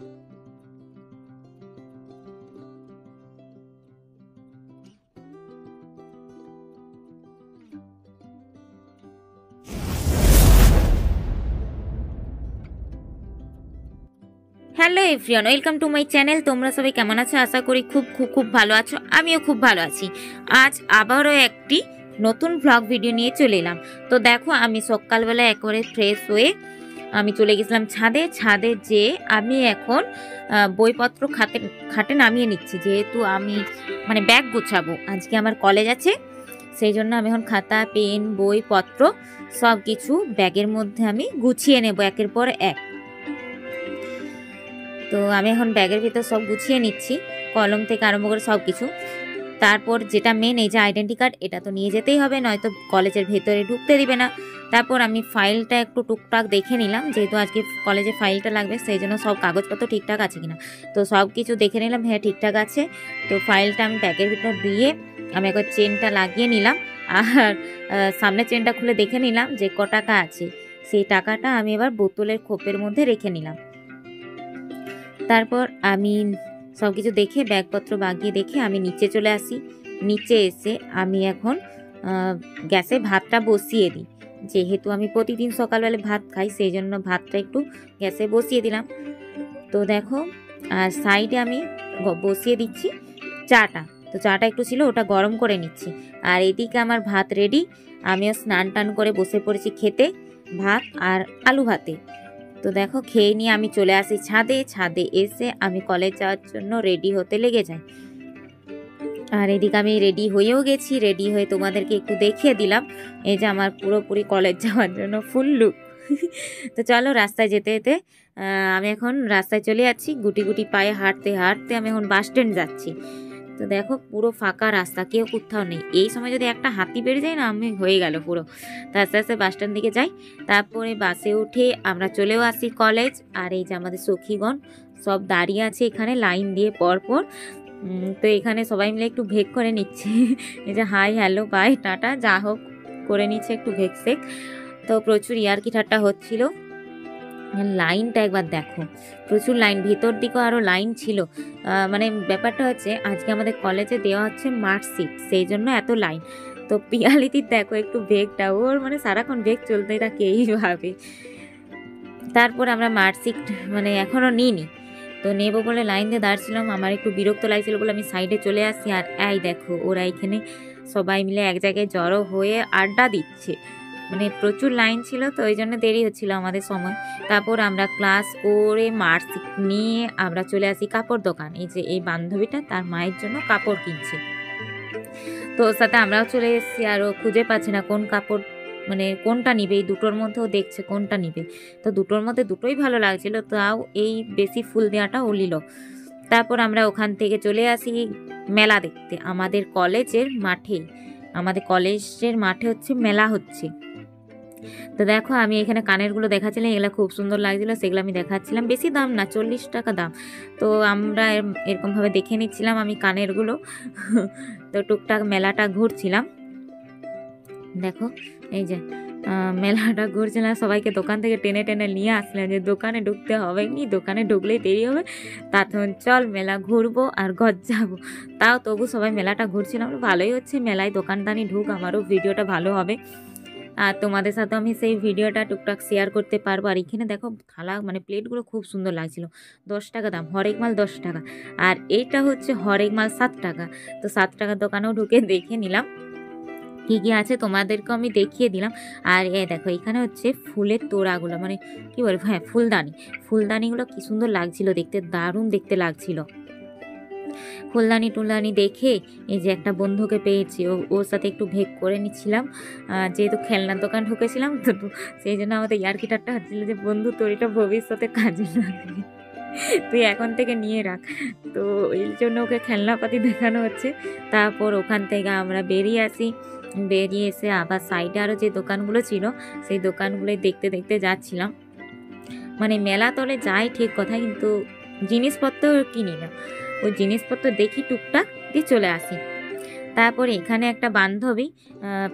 Hello everyone, welcome to my channel. তোমরা সবাই কেমন আছো? আশা করি খুব খুব খুব ভালো আছো। আমিও খুব ভালো আছি। আজ আবারও একটি নতুন ভ্লগ ভিডিও নিয়ে চলে এলাম। তো দেখো, আমি সকালবেলা একবারে ফ্রেশ হয়ে আমি চলে গেছিলাম ছাদে যেয়ে আমি এখন বইপত্র খাটে নামিয়ে নিচ্ছি, যেহেতু আমি মানে ব্যাগ গোছাবো। আজকে আমার কলেজ আছে, সেই জন্য আমি এখন খাতা, পেন, বইপত্র সব কিছু ব্যাগের মধ্যে আমি গুছিয়ে নেব একের পর এক। তো আমি এখন ব্যাগের ভিতর সব গুছিয়ে নিচ্ছি, কলম থেকে আরম্ভ করে সব কিছু। তারপর যেটা মেন, এই যে আইডেন্টি কার্ড, এটা তো নিয়ে যেতেই হবে, নয়তো কলেজের ভেতরে ঢুকতে দিবে না। তারপর আমি ফাইলটা একটু টুকটাক দেখে নিলাম, যেহেতু আজকে কলেজে ফাইলটা লাগবে, সেই জন্য সব কাগজপত্র ঠিকঠাক আছে কিনা। তো সব কিছু দেখে নিলাম, হ্যাঁ ঠিকঠাক আছে। তো ফাইলটা আমি ব্যাগের ভিতর দিয়ে আমি একবার চেনটা লাগিয়ে নিলাম, আর সামনে চেনটা খুলে দেখে নিলাম যে ক টাকা আছে। সেই টাকাটা আমি এবার বোতলের খোপের মধ্যে রেখে নিলাম। তারপর আমি সব কিছু দেখে ব্যাগপত্র বাগিয়ে দেখে আমি নিচে চলে আসি। নিচে এসে আমি এখন গ্যাসে ভাতটা বসিয়ে দিই, যেহেতু আমি প্রতিদিন সকালবেলা ভাত খাই, সেই জন্য ভাতটা একটু গ্যাসে বসিয়ে দিলাম। তো দেখো, আর সাইডে আমি বসিয়ে দিচ্ছি চাটা। তো চাটা একটু ছিল, ওটা গরম করে নিচ্ছি। আর এদিকে আমার ভাত রেডি। আমিও স্নান টান করে বসে পড়েছি খেতে, ভাত আর আলু ভাতে। তো দেখো, খেয়ে নিয়ে আমি চলে আসি ছাদে এসে আমি কলেজ যাওয়ার জন্য রেডি হতে লেগে যাই। আর এদিকে আমি রেডি হয়েও গেছি, রেডি হয়ে তোমাদেরকে একটু দেখিয়ে দিলাম এই যে আমার পুরোপুরি কলেজ যাওয়ার জন্য ফুল লুক। তো চলো, রাস্তায় যেতে যেতে আমি এখন রাস্তায় চলে যাচ্ছি, গুটি গুটি পায়ে হাঁটতে হাঁটতে আমি এখন বাস স্ট্যান্ড যাচ্ছি। তো দেখো, পুরো ফাঁকা রাস্তা, কেউ কোথাও নেই। এই সময় যদি একটা হাতি বেড়ে যায় না, আমি হয়ে গেল পুরো। তো আস্তে আস্তে বাস স্ট্যান্ড দিকে যাই, তারপরে বাসে উঠে আমরা চলেও আসি কলেজ। আর এই যে আমাদের সখীগণ সব দাঁড়িয়ে আছে এখানে লাইন দিয়ে পরপর। তো এখানে সবাই মিলে একটু ভেগ করে নিচ্ছি, এই যে হাই হ্যালো বাই টাটা যা হোক করে নিচ্ছে একটু ভেগ সেক। তো প্রচুর ইয়ার্কি ঠাট্টা হচ্ছিল। লাইনটা একবার দেখো, প্রচুর লাইন, ভেতর দিকেও আরও লাইন ছিল। মানে ব্যাপারটা হচ্ছে আজকে আমাদের কলেজে দেওয়া হচ্ছে মার্কশিট, সেই জন্য এত লাইন। তো পিয়ালিতির দেখো একটু বেগটা, ওর মানে সারাক্ষণ বেগ চলতে থাকে এইভাবে। তারপর আমরা মার্কশিট মানে এখনও নিইনি, তো নেবো বলে লাইন দিয়ে দাঁড়ছিলাম। আমার একটু বিরক্ত লাগছিল বলে আমি সাইডে চলে আসি। আর এই দেখো, ওরা এখানে সবাই মিলে এক জায়গায় জড়ো হয়ে আড্ডা দিচ্ছে, মানে প্রচুর লাইন ছিল, তো ওই জন্য দেরি হচ্ছিল আমাদের সময়। তারপর আমরা ক্লাস করে মার্কশিট নিয়ে আমরা চলে আসি কাপড় দোকান। এই যে এই বান্ধবীটা তার মায়ের জন্য কাপড় কিনছে, তো ওর সাথে আমরাও চলে এসেছি। আর ও খুঁজে পাচ্ছে না কোন কাপড়, মানে কোনটা নিবে, এই দুটোর মধ্যেও দেখছে কোনটা নিবে। তো দুটোর মধ্যে দুটোই ভালো লাগছিল, তাও এই বেশি ফুল দেওয়াটা ও নিল। তারপর আমরা ওখান থেকে চলে আসি মেলা দেখতে, আমাদের কলেজের মাঠে। আমাদের কলেজের মাঠে হচ্ছে মেলা হচ্ছে। তো দেখো, আমি এখানে কানেরগুলো দেখাচ্ছিলাম, এগুলো খুব সুন্দর লাগছিল, সেগুলো আমি দেখাচ্ছিলাম। বেশি দাম না, 40 টাকা দাম। তো আমরা এরকমভাবে দেখে নিচ্ছিলাম আমি কানেরগুলো। তো টুকটাক মেলাটা ঘুরছিলাম। দেখো, এই যে মেলাটা ঘুরছিলাম, সবাইকে দোকান থেকে টেনে টেনে নিয়ে আসলাম যে দোকানে ঢুকতে হবে নি, দোকানে ঢুকলেই দেরি হবে, তখন চল মেলা ঘুরবো আর ঘর যাবো। তাও তবু সবাই মেলাটা ঘুরছিলাম, ভালোই হচ্ছে মেলায়, দোকানদানি ঢুক, আমারও ভিডিওটা ভালো হবে। আর তোমাদের সাথে আমি সেই ভিডিওটা টুকটাক শেয়ার করতে পারবো। আর এখানে দেখো থালা মানে প্লেটগুলো খুব সুন্দর লাগছিল, 10 টাকা দাম, হরেক মাল 10 টাকা। আর এইটা হচ্ছে হরেক মাল 7 টাকা। তো 7 টাকার দোকানেও ঢুকে দেখে নিলাম কী কী আছে, তোমাদেরকেও আমি দেখিয়ে দিলাম। আর দেখো, এখানে হচ্ছে ফুলের তোড়াগুলো, মানে কি বলবো, হ্যাঁ ফুলদানিগুলো কি সুন্দর লাগছিল দেখতে, দারুণ দেখতে লাগছিল। ফুলদানি দেখে এই যে একটা বন্ধুকে পেয়েছি, ওর সাথে একটু ভেগ করে নিচ্ছিলাম। যেহেতু খেলনার দোকান ঢুকেছিলাম, তো সেই জন্য আমাদের ইয়ার্কি ঠাট্টা হচ্ছিল যে বন্ধু তোর এটা ভবিষ্যতে কাজে লাগবে, তুই এখন থেকে নিয়ে রাখ। তো এই জন্য ওকে খেলনাপাতি দেখানো হচ্ছে। তারপর ওখান থেকে আমরা বেরিয়ে আসি, বেরিয়ে এসে আবার সাইডে আরও যে দোকানগুলো ছিল সেই দোকানগুলোই দেখতে দেখতে যাচ্ছিলাম। মানে মেলা তলে যাই ঠিক কথা, কিন্তু জিনিসপত্র কিনি না, ওই জিনিসপত্র দেখি টুকটাক দিয়ে চলে আসি। তারপরে এখানে একটা বান্ধবী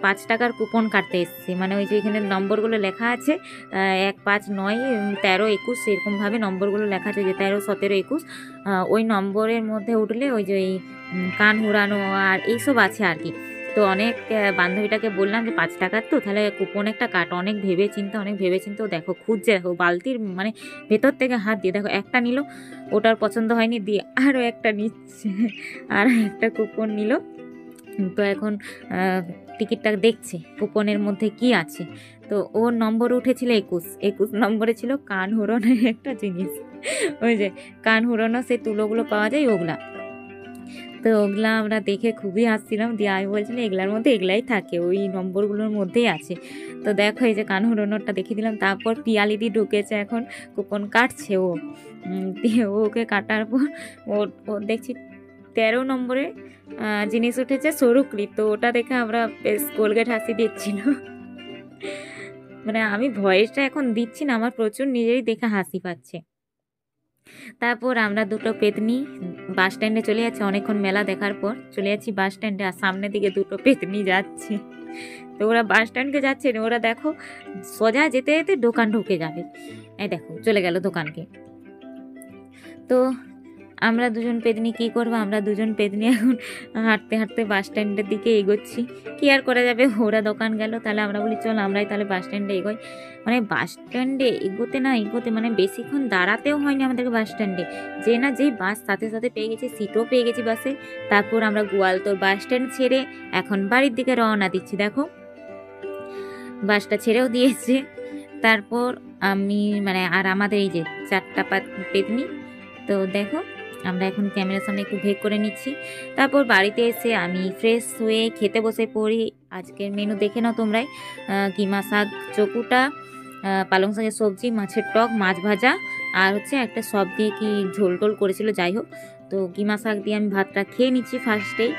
5 টাকার কুপন কাটতে এসছে, মানে ওই যে এখানে নম্বরগুলো লেখা আছে 1, 5, 9, 13, 21 এরকমভাবে নম্বরগুলো লেখা আছে যে 13, 17, 21 ওই নম্বরের মধ্যে উঠলে ওই যে এই কান হুড়ানো আর এইসব আছে আর কি। তো অনেক বান্ধবীটাকে বললাম যে 5 টাকার তো তাহলে কুপন একটা কাট, অনেক ভেবে চিন্তেও দেখো খুঁজছে, দেখো বালতির মানে ভেতর থেকে হাত দিয়ে দেখো একটা নিল, ওটার পছন্দ হয়নি দিয়ে আরও একটা নিচ্ছে, আর একটা কুপন নিল। তো এখন টিকিটটা দেখছে কুপনের মধ্যে কি আছে। তো ওর নম্বর উঠেছিল 21 নম্বরে ছিল কান হুড়োনোর একটা জিনিস, ওই যে কান হুড়োনো সেই তুলোগুলো পাওয়া যায় ওগুলা। তো ওগুলা আমরা দেখে খুবই হাসছিলাম, দিয়ে আমি বলছিলাম এগুলার মধ্যে এগুলাই থাকে, ওই নম্বরগুলোর মধ্যেই আছে। তো দেখো এই যে কান হুড়োনোরটা দেখিয়ে দিলাম। তারপর পিয়ালিদি ঢুকেছে, এখন কুপন কাটছে ও, দিয়ে ওকে কাটার পর ও দেখছি 13 নম্বরে জিনিস উঠেছে সরু ক্লিপ। তো ওটা দেখে আমরা বেশ কোলগেট হাসি দিচ্ছিল, মানে আমি ভয়েসটা এখন দিচ্ছি না, আমার প্রচুর নিজেরই দেখে হাসি পাচ্ছে। তারপর আমরা দুটো পেতনি বাস স্ট্যান্ডে চলে যাচ্ছি, অনেকক্ষণ মেলা দেখার পর চলে যাচ্ছি বাস স্ট্যান্ডে, আর সামনের দিকে দুটো পেতনি যাচ্ছে। তো ওরা বাস স্ট্যান্ডকে যাচ্ছে না, ওরা দেখো সোজা যেতে যেতে দোকান ঢুকে যাবে, এই দেখো চলে গেল দোকানকে। তো আমরা দুজন পেতনি কী করবো, আমরা দুজন পেতনি এখন হাঁটতে হাঁটতে বাস স্ট্যান্ডের দিকে এগোচ্ছি। কি আর করা যাবে, ওরা দোকান গেল, তাহলে আমরা বলি চল আমরাই তাহলে বাস স্ট্যান্ডে এগোই। মানে বাস স্ট্যান্ডে এগোতে মানে বেশিক্ষণ দাঁড়াতেও হয়নি আমাদেরকে বাস স্ট্যান্ডে, যেই বাস সাথে সাথে পেয়ে গেছি, সিটও পেয়ে গেছি বাসে। তারপর আমরা গোয়ালতোড় বাস স্ট্যান্ড ছেড়ে এখন বাড়ির দিকে রওনা দিচ্ছি। দেখো বাসটা ছেড়েও দিয়েছে। তারপর আমি মানে আর আমাদের এই যে 4টা পেতনি, তো দেখো আমরা এখন ক্যামেরার সামনে একটু ভেগ করে নিচ্ছি। তারপর বাড়িতে এসে আমি ফ্রেশ হয়ে খেতে বসে পড়ি। আজকের মেনু দেখে নাও তোমরাই, কিমা শাক চকুটা, পালং শাকের সবজি, মাছের টক, মাছ ভাজা, আর হচ্ছে একটা সব দিয়ে কি ঝোল টোল করেছিল, যাই হোক। তো কিমা শাক দিয়ে আমি ভাতটা খেয়ে নিচ্ছি ফার্স্টেই।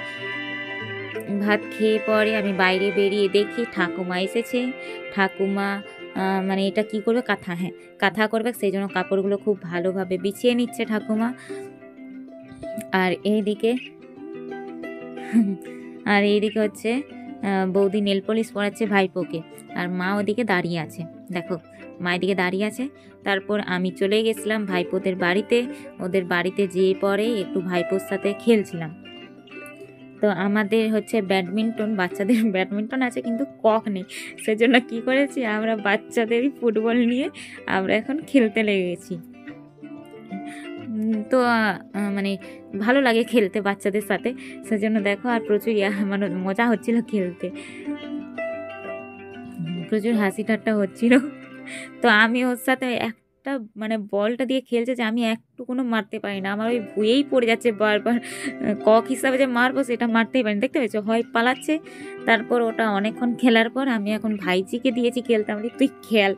ভাত খেয়ে পরে আমি বাইরে বেরিয়ে দেখি ঠাকুমা এসেছে। ঠাকুমা মানে এটা কি করবে, কাঁথা করবে, সেই জন্য কাপড়গুলো খুব ভালোভাবে বিছিয়ে নিচ্ছে ঠাকুমা। আর এইদিকে হচ্ছে বৌদি নেল পলিশ পরাচ্ছে ভাইপোকে, আর মা ওদিকে দাঁড়িয়ে আছে, দেখো মা এদিকে দাঁড়িয়ে আছে। তারপর আমি চলে গেছিলাম ভাইপোদের বাড়িতে, ওদের বাড়িতে যেয়ে পরে একটু ভাইপোর সাথে খেলছিলাম। তো আমাদের হচ্ছে ব্যাডমিন্টন, বাচ্চাদের ব্যাডমিন্টন আছে কিন্তু কক নেই, সেজন্য কি করেছি আমরা বাচ্চাদেরই ফুটবল নিয়ে আমরা এখন খেলতে লেগেছি। তো মানে ভালো লাগে খেলতে বাচ্চাদের সাথে, সেজন্য দেখো আর প্রচুর মানে মজা হচ্ছিল খেলতে, প্রচুর হাসি ঠাট্টা হচ্ছিল। তো আমি ওর সাথে একটা মানে বলটা দিয়ে খেলছে যে আমি একটুকুনো মারতে পারি না, আমার ওই ভুয়েই পড়ে যাচ্ছে বারবার, কক হিসাবে যে মারবো সেটা মারতেই পারি না, দেখতে পেয়েছো হয় পালাচ্ছে। তারপর ওটা অনেকক্ষণ খেলার পর আমি এখন ভাইজিকে দিয়েছি খেলতে, আমি বলি তুই খেল,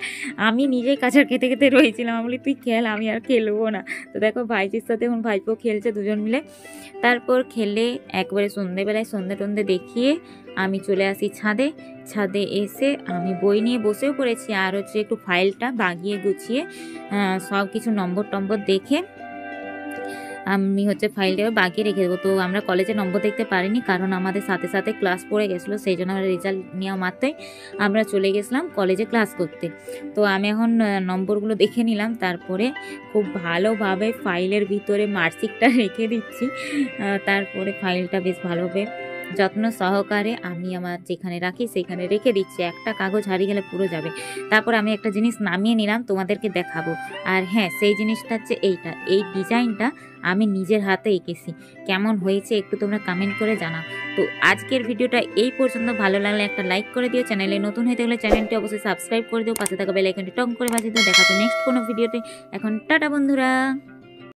আমি নিজেই কাছার খেতে খেতে রয়েছিলাম, আমি বলি তুই খেল, আমি আর খেলবো না। তো দেখো ভাইজির সাথে এখন ভাইপো খেলছে দুজন মিলে। তারপর খেলে একবারে সন্ধেবেলায় সন্ধে টন্ধে দেখিয়ে আমি চলে আসি ছাদে এসে আমি বই নিয়ে বসেও পড়েছি, আর হচ্ছে একটু ফাইলটা বাগিয়ে গুছিয়ে সব কিছু নম্বর দেখে আমি হচ্ছে ফাইলটা বাগিয়ে রেখে দেবো। তো আমরা কলেজে নম্বর দেখতে পারিনি, কারণ আমাদের সাথে সাথে ক্লাস পড়ে গেছিলো, সেই জন্য আমরা রেজাল্ট নেওয়া মাত্রই আমরা চলে গেছিলাম কলেজে ক্লাস করতে। তো আমি এখন নম্বরগুলো দেখে নিলাম, তারপরে খুব ভালোভাবে ফাইলের ভিতরে মার্কশিটটা রেখে দিচ্ছি। তারপরে ফাইলটা বেশ ভালোভাবে যত্ন সহকারে আমি আমার যেখানে রাখি সেখানে রেখে দিচ্ছি, একটা কাগজ হারিয়ে গেলে পুরো যাবে। তারপর আমি একটা জিনিস নামিয়ে নিলাম, তোমাদেরকে দেখাবো। আর হ্যাঁ, সেই জিনিসটা হচ্ছে এই ডিজাইনটা আমি নিজের হাতে এঁকেছি, কেমন হয়েছে একটু তোমরা কমেন্ট করে জানাও। তো আজকের ভিডিওটা এই পর্যন্ত, ভালো লাগলে একটা লাইক করে দিও, চ্যানেলে নতুন হয়ে থাকলে চ্যানেলটি অবশ্যই সাবস্ক্রাইব করে দিও, পাশে থাকা বেল আইকনটি টং করে বাজিয়ে দিও। দেখা তো নেক্সট কোনো ভিডিওতে। এখন টাটা বন্ধুরা।